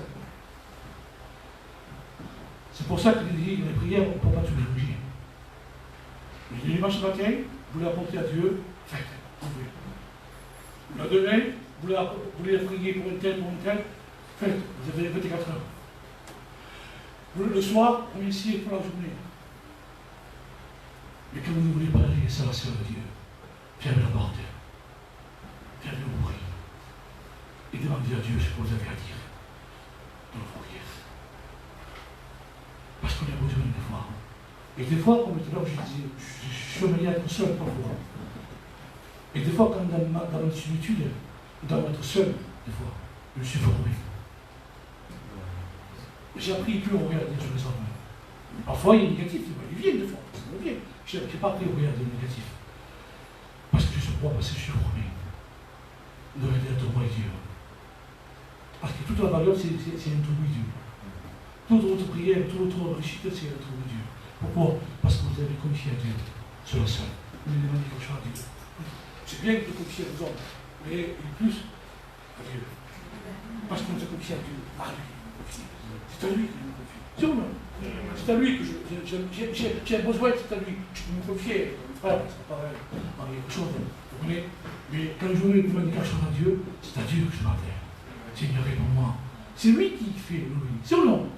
C'est pour ça qu'il dit les prières, on ne peut pas tout mélanger. Le dimanche matin, vous voulez apporter à Dieu, faites, ouvrez. Le demain, vous voulez prier pour une telle, faites, vous avez 24 heures. Le soir, remerciez pour la journée. Mais quand vous voulez parler, c'est la sœur de Dieu. Fermez la porte. Fermez le bruit. Et demandez à Dieu ce que vous avez à dire dans vos prières. Parce qu'on a besoin des fois. Et des fois, comme tout à l'heure, je disais, je suis amené à être seul parfois. Et des fois, quand dans notre solitude, dans notre seul, des fois, je me suis formé. J'ai appris plus au regarder sur les hommes. Parfois, il y a négatif, ils viennent des fois, ça me vient. Je n'ai pas appris au regarder le négatif. Parce que je crois, parce que je suis formé. De regarder à toi et Dieu. Parce que toute la valeur, c'est introduit Dieu. Toute votre prière, toute votre réussite, c'est introduit Dieu. Pourquoi? Parce que vous avez confié à Dieu sur la seule. Vous lui demandez quelque chose à Dieu. C'est bien de confier aux hommes, mais plus à Dieu. Parce qu'on se confie à Dieu, à lui. C'est à lui que je me confie. C'est ou non? C'est à lui que j'ai besoin, c'est à lui. Je peux me confier, mon frère, c'est pareil, dans quelque chose. Vous comprenez? Mais quand je veux demander quelque chose à Dieu, c'est à Dieu que je m'adresse. Seigneur, réponds-moi. C'est lui qui fait nos vies. C'est ou non?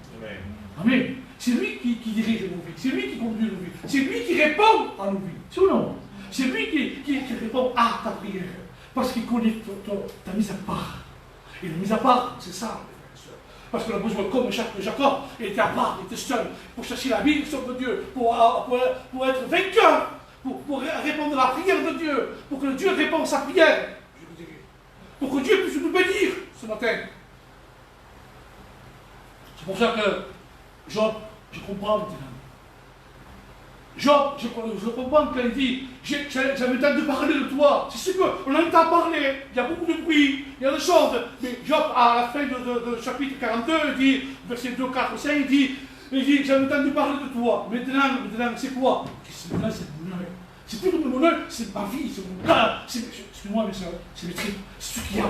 Amen. C'est lui qui dirige nos vies. C'est lui qui conduit nos vies. C'est lui qui répond à nos vies. C'est ou non? C'est lui qui répond à ta prière. Parce qu'il connaît ta mise à part. Et la mise à part, c'est ça. Parce qu'on a besoin, comme Jacob, il était à part, il était seul, pour chercher la vie de Dieu, pour être vainqueur, pour répondre à la prière de Dieu, pour que Dieu réponde à sa prière, je vous dirais. Pour que Dieu puisse nous bénir ce matin. C'est pour ça que Job, je comprends maintenant. Job, je comprends quand il dit, j'avais le temps de parler de toi. C'est sûr qu'on entend parler, il y a beaucoup de bruit, il y a des choses. Mais Job, à la fin de chapitre 42, il dit, verset 2, 4, 5, il dit, il dit, j'ai entendu parler de toi. Maintenant, c'est quoi? Maintenant, c'est le bonheur. C'est plus le bonheur, c'est ma vie, c'est mon cœur. Excuse-moi, mes soeurs, c'est mes tripes, c'est ce qu'il y a.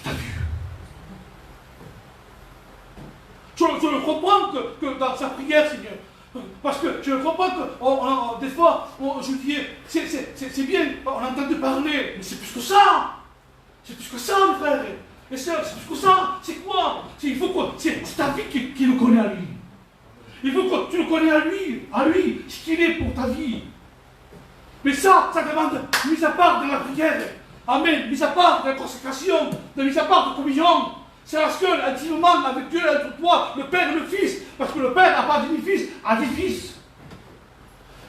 Tu as vu. Je comprends que dans sa prière, Seigneur, parce que je comprends que des fois, je dis, c'est bien, on a entendu parler, mais c'est plus que ça. C'est plus que ça, mes frères et sœurs, c'est plus que ça. C'est quoi? C'est ta vie qui le connaît à lui. Il faut que tu le connais à lui, ce qu'il est pour ta vie. Mais ça demande, mis à part de la prière, amen, mis à part de la consécration, mis à part de communion. C'est parce que intimement avec Dieu, entre toi, le Père et le Fils, parce que le Père n'a pas demi-fils, a des fils.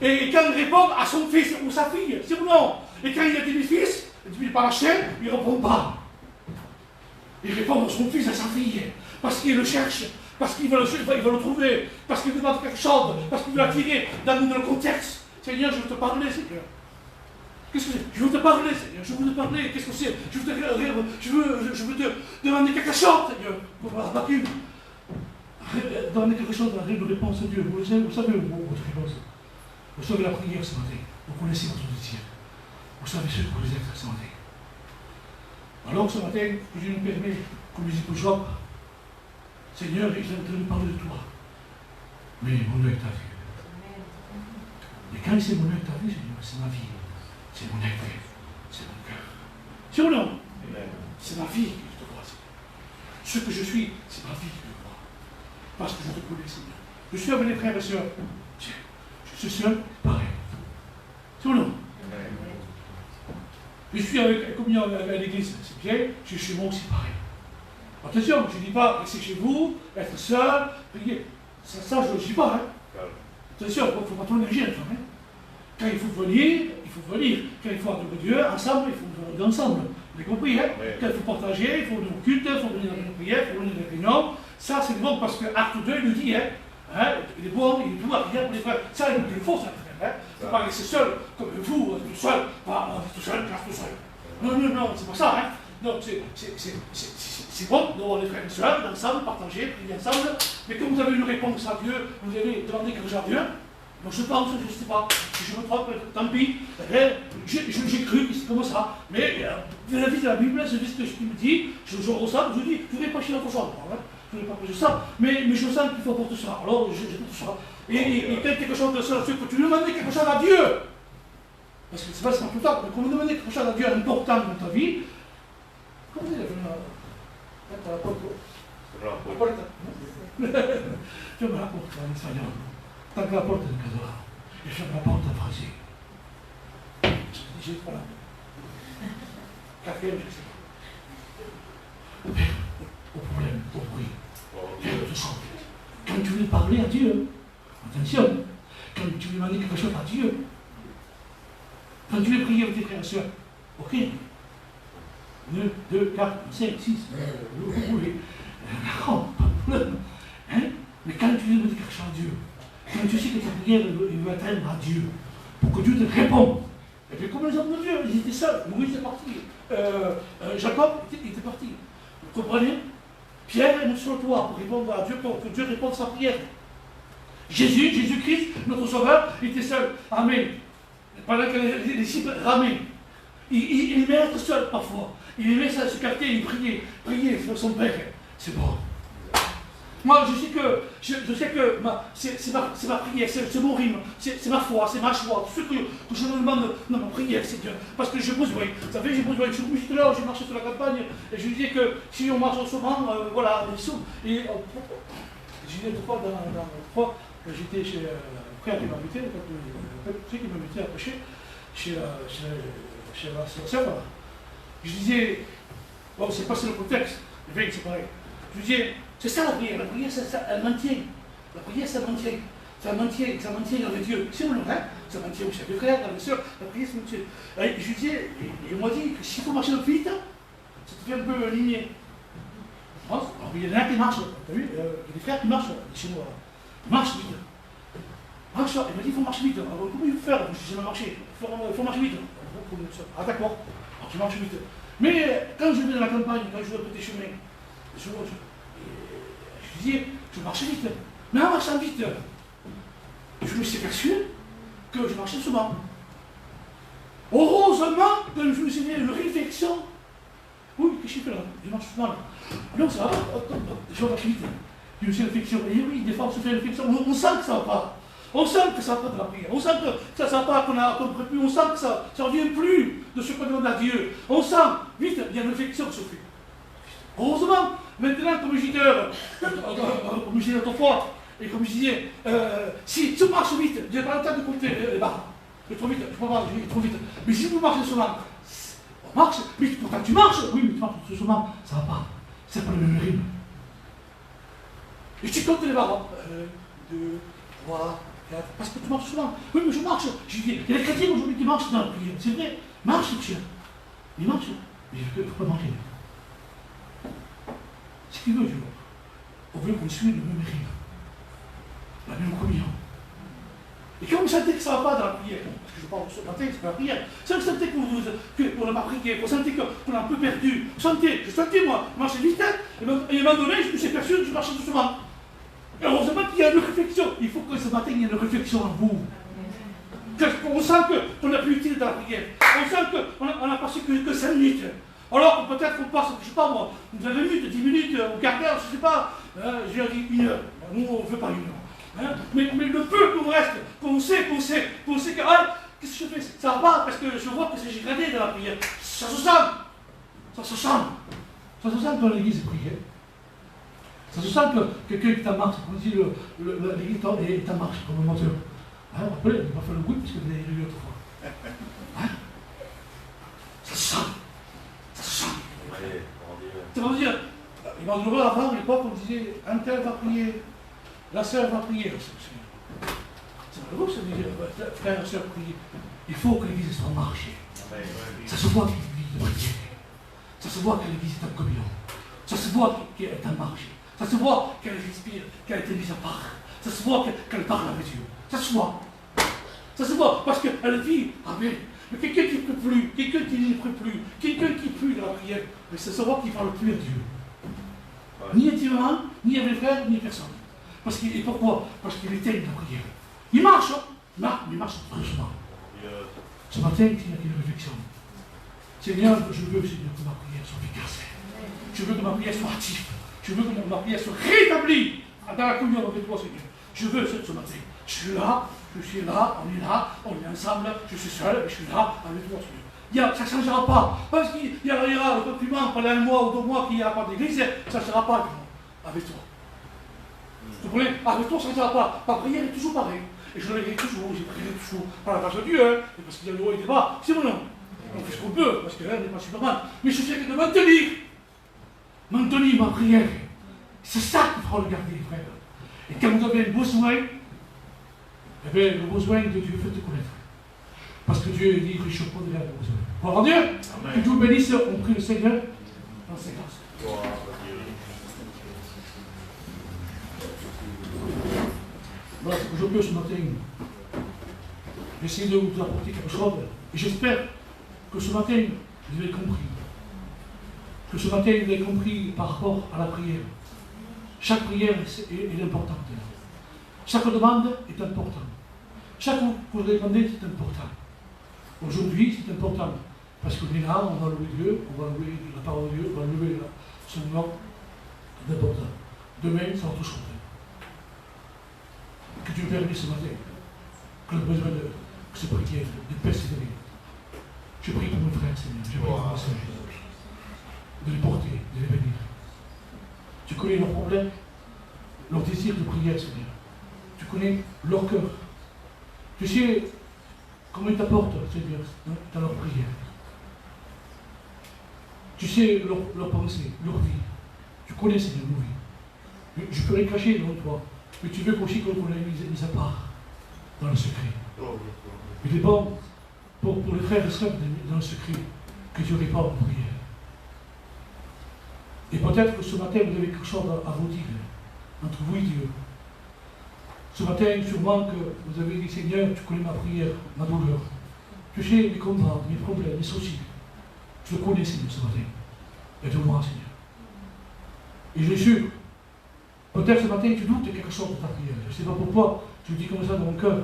Et quand il répond à son fils ou sa fille, c'est ou non? Et quand il a demi-fils, il dit par la chaîne, il ne répond pas. Il répond à son fils, à sa fille, parce qu'il le cherche, parce qu'il veut le trouver, parce qu'il demande quelque chose, parce qu'il veut l'attirer dans le contexte. Seigneur, je veux te parler, Seigneur. Qu'est-ce que c'est? Je veux te parler, Seigneur. Je veux te parler. Qu'est-ce que c'est? Je veux te demander quelque chose, Seigneur. Demander quelque chose dans la de réponse à Dieu. Vous savez votre réponse. Vous savez la prière ce matin. Vous connaissez votre désir. Vous savez ce que vous êtes ce matin. Alors ce matin, je me permets, comme je dis pour Job, Seigneur, j'ai entendu parler de toi. Mais mon œil t'a vu. Et quand c'est mon œil t'a vu, Seigneur, c'est ma vie. C'est mon œil, c'est mon cœur. C'est ou non? C'est ma vie que je te crois, Seigneur. Ce que je suis, c'est ma vie que je crois. Parce que je te connais, Seigneur. Je suis avec les frères et sœurs. Je suis seul, pareil. C'est ou non? Je suis avec communion à l'église, c'est bien. Je suis chez moi aussi, pareil. Attention, je ne dis pas rester chez vous, être seul, prier. Ça je ne le dis pas. Hein. Attention, il ne faut pas trop énergie, hein. Quand il faut venir, il faut venir. Quand il faut adorer Dieu, ensemble, il faut venir ensemble. Vous avez compris, hein? Oui. Quand il faut partager, il faut venir au culte, il faut venir dans la prière, il faut venir dans les réunions. Ça, c'est bon parce que Acte 2, il nous dit, hein, il est bon, il est tout à prière pour les frères. Ça, il nous faut, ça. Il ne faut pas rester seul, comme vous, tout seul, tout seul, classe tout seul. Non, c'est pas ça, hein. Non, c'est bon d'avoir les frères et sœurs, ensemble, partager, prier ensemble. Mais quand vous avez une réponse à Dieu, vous avez demandé quelque chose à Dieu. Donc je pense, je ne sais pas, si je me trompe, tant pis, j'ai cru que c'est comme ça, mais la vie de la Bible, c'est ce que je me dis, je ressens, je dis, je ne vais pas chez l'autre chose, je ne vais pas prêcher ça, mais je sens qu'il faut porter ça, alors je porte ça. Et quand quelque chose de ça, que tu demandes quelque chose à Dieu, parce que c'est pas tout le temps, mais quand vous demandez quelque chose à Dieu important dans ta vie, comment vous allez venir à la porte? La porte. Je me rapporte en espagnol. Tant que la porte est de Cadola, je ferme la porte en français. Je dis, voilà. Quatrième, je sais pas. Au problème, au bruit. Je sens. Quand tu veux parler à Dieu, attention, quand tu veux demander quelque chose à Dieu, quand tu veux prier avec tes frères et sœurs, ok. 2, 4, 5, 6, vous voulez. Non, pas de problème. Hein? Mais quand tu veux demander quelque chose à Dieu, quand tu sais que ta prière va atteindre à Dieu, pour que Dieu te réponde. Et puis comme les hommes de Dieu, ils étaient seuls. Moïse était parti. Jacob était parti. Vous comprenez? Pierre est sur le toit pour répondre à Dieu, pour que Dieu réponde à sa prière. Jésus-Christ, notre Sauveur, il était seul. Amen. Pendant que les disciples ramaient. Il aimait être seul parfois. Il aimait se capter, il priait pour son Père. C'est bon. Moi, je sais que c'est ma prière, c'est mon rythme, c'est ma foi, c'est ma joie, tout ce que je me demande dans ma prière, Seigneur. Parce que j'ai besoin. Vous savez, j'ai besoin. Je suis tout là, j'ai marché sur la campagne, et je disais que si on marche en ce moment, voilà, et j'ai dit une fois quand j'étais chez le frère qui m'a invité, qui m'a invité à prêcher, chez la sœur, voilà. Je disais, bon, c'est pas le contexte, mais c'est pareil. Je disais, c'est ça la prière, elle maintient. La prière, ça maintient. Ça maintient avec Dieu. C'est bon, hein? Ça maintient aussi avec les frères, avec les sœurs, la prière, ça maintient. Et je disais, il m'a dit que s'il faut marcher vite, ça te fait un peu ligné. Alors, il y en a qui marchent, t'as vu? Il y a des frères qui marchent, les Chinois. Ils marchent vite. Il m'a dit, il faut marcher vite. Alors, comment il faut faire? Je sais jamais marcher. Il faut marcher vite. Ah, d'accord. Alors, tu marches vite. Mais quand je vais dans la campagne, quand je vais à petit chemin, je disais, je marche vite. Mais en marchant vite, je me suis aperçu que je marchais souvent. Heureusement que je me suis fait une réflexion. Oui, qu'est-ce que je fais là? Je marche souvent là. Non, ça va, je marche vite. Je me suis fait une réflexion. Et oui, des fois on se fait une réflexion. On sent que ça va pas. On sent que ça va pas de la prière. On sent que ça va pas, qu'on ne peut plus. On sent que ça ne revient plus de ce qu'on demande à Dieu. On sent, vite, il y a une réflexion qui se fait. Heureusement, maintenant, comme je disais autrefois, et comme je disais, si tu marches vite, je n'ai pas le temps de compter les barres. Je vais trop vite, je peux pas, je vais trop vite. Mais si vous marchez souvent, on marche, mais pourtant tu marches, oui, mais tu marches souvent, ça ne va pas. C'est pas le même rythme. Et tu comptes les barres. 1, 2, 3, 4, parce que tu marches souvent. Oui, mais je marche. Je dis, il y a des chrétiens aujourd'hui qui marchent dans la prière. C'est vrai, marche, monsieur. Il marche, mais il ne faut pas manger. Ce qu'il veut, Dieu. On veut qu'on suive le même rythme, la même communion. Et quand vous sentez que ça ne va pas dans la prière, parce que je parle ce matin, c'est pas la prière, si vous sentez qu'on n'a pas prié, vous sentez qu'on a un peu perdu, je sentais moi, marcher vite, et à un moment donné, je me suis aperçu que je marchais doucement. Et heureusement qu'il y a une réflexion. Il faut que ce matin, il y ait une réflexion en vous. On sent qu'on n'a plus utile dans la prière. On sent qu'on n'a passé que 5 minutes. Alors peut-être qu'on passe, je ne sais pas moi, 20 minutes, 10 minutes, au quart d'heure, je ne sais pas, j'ai dit 1 heure. Nous, on ne veut pas 1 heure. Hein? Mais le peu qu'on reste, qu'on sait que, qu'est-ce que je fais? Ça va pas, parce que je vois que c'est dégradé dans la prière. Ça se sent. Ça se sent. Ça se sent dans l'église de prière. Ça se sent que quelqu'un est en marche, comme dit l'église est en marche, comme un moteur. Hein, rappelez, il n'a pas fait le bruit, parce que vous l'avez lu autrefois. Hein? Ça se sent. Ça se sent. Ça veut dire, il m'a demandé avant, à l'époque, on disait, un tel va prier, la sœur va prier. C'est malheureux, ça veut dire, frère et sœur prier. Il faut que l'église soit en marche. Ça se voit qu'il y a une vie de prière. Ça se voit que l'église est en communion. Ça se voit qu'elle est en marche. Ça se voit qu'elle respire, qu'elle a été mise à part. Ça se voit qu'elle parle avec Dieu. Ça se voit. Ça se voit parce qu'elle vit avec. Mais quelqu'un qui ne prie plus, quelqu'un qui ne prie plus, quelqu'un qui prie dans la prière, mais ça se voit qu'il ne parle plus à Dieu. Ouais. Ni intimement, ni avec les frères, ni personne. Et pourquoi? Parce qu'il éteint la prière. Il marche, mais il marche doucement. Ce matin, il y a une réflexion. Seigneur, je veux, Seigneur, que ma prière soit efficace. Je veux que ma prière soit active. Je veux que ma prière soit rétablie dans la communion avec toi, Seigneur. Je veux ce matin. Je suis là, on est ensemble, je suis seul, je suis là avec toi, Seigneur. Ça ne changera pas. Parce qu'il y aura le document pendant 1 mois ou 2 mois qu'il n'y a pas d'église, ça ne sera pas avec toi. Vous comprenez? Avec toi, ça ne sera pas. Ma prière est toujours pareille. Et je l'ai toujours, j'ai prié toujours par la grâce de Dieu, hein, parce qu'il y a le haut et le bas. C'est mon nom. On fait ce qu'on peut, parce que là, on n'est pas Superman. Mais je sais que de maintenir ma prière. C'est ça qu'il faut regarder, frère. Et quand vous avez un besoin, eh bien, le besoin de Dieu, faites connaître. Parce que Dieu dit que je suis pas de vos besoins. Voilà Dieu. Que Dieu bénisse, on prie le Seigneur dans ses grâces. Voilà ce que je peux ce matin. J'essaie de vous apporter quelque chose. Et j'espère que ce matin, vous avez compris. Que ce matin, vous avez compris par rapport à la prière. Chaque prière est importante. Chaque demande est importante. Chaque que vous demandez, c'est important. Aujourd'hui, c'est important. Parce qu'on est là, on va louer Dieu, on va louer la parole de Dieu, on va louer son nom. C'est important. Demain, ça va tout changer. Que Dieu permette ce matin, que le besoin de ce prière, de persévérer. Je prie pour mes frères, Seigneur. Je prie pour mes sœurs, de les porter, de les bénir. Tu connais leurs problèmes, leur désir de prière, Seigneur. Tu connais leur cœur. Tu sais comment ils t'apportent, Seigneur, dans leur prière. Tu sais leur pensée, leur vie. Tu connais, Seigneur, nos vies. Je peux les cacher devant toi, mais tu veux aussi qu'on les mise à part dans le secret. Il est bon pour les frères et sœurs dans le secret que Dieu réponde aux prières. Et peut-être que ce matin, vous avez quelque chose à vous dire entre vous et Dieu. Ce matin, sûrement que vous avez dit, Seigneur, tu connais ma prière, ma douleur. Tu sais mes combats, mes problèmes, mes soucis. Je le connais, Seigneur, ce matin. Aide-moi, Seigneur. Et je suis sûr, Peut-être ce matin tu doutes quelque chose de ta prière. Je ne sais pas pourquoi tu le dis comme ça dans mon cœur.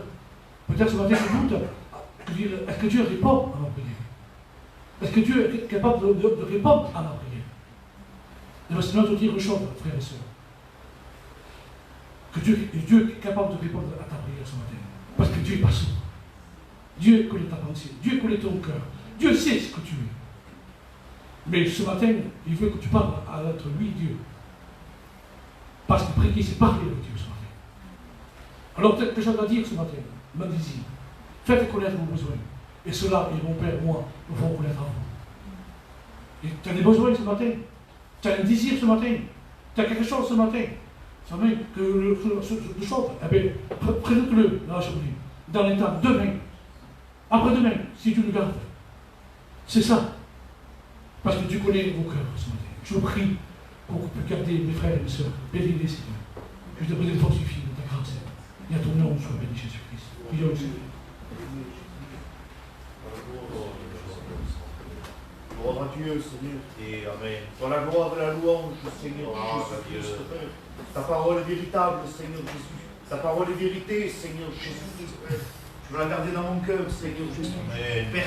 Peut-être ce matin tu doutes. Est-ce que Dieu répond à ma prière? Est-ce que Dieu est capable de répondre à ma prière? Et le Seigneur te dit une chose, frères et sœurs. Que Dieu est capable de répondre à ta prière ce matin. Parce que Dieu est pas sourd. Dieu connaît ta pensée. Dieu connaît ton cœur. Dieu sait ce que tu es. Mais ce matin, il veut que tu parles à notre lui, Dieu. Parce que prier, c'est parler avec Dieu ce matin. Alors peut-être que je dois dire ce matin, me désir. Faites connaître vos besoins. Et cela, et mon Père, moi, nous ferons connaître à vous. Et tu as des besoins ce matin. Tu as un désir ce matin. Tu as quelque chose ce matin. Ça veut dire que le chose, eh bien, présente-le dans la journée, dans l'état demain, après-demain, si tu le gardes. C'est ça. Parce que tu connais vos cœurs ce matin. Je vous prie pour que vous puissiez garder mes frères et mes sœurs. Bénis-les, Seigneur. Que je te prie de fortifier dans ta grâce. Et à ton nom, soit béni Jésus-Christ. Prions le Seigneur. Gloire à Dieu, Seigneur. Et Amen. Dans la gloire et la louange, Seigneur Jésus-Christ. Ta parole est véritable, Seigneur Jésus. Ta parole est vérité, Seigneur Jésus-Christ. Je veux la garder dans mon cœur, Seigneur Jésus. Amen.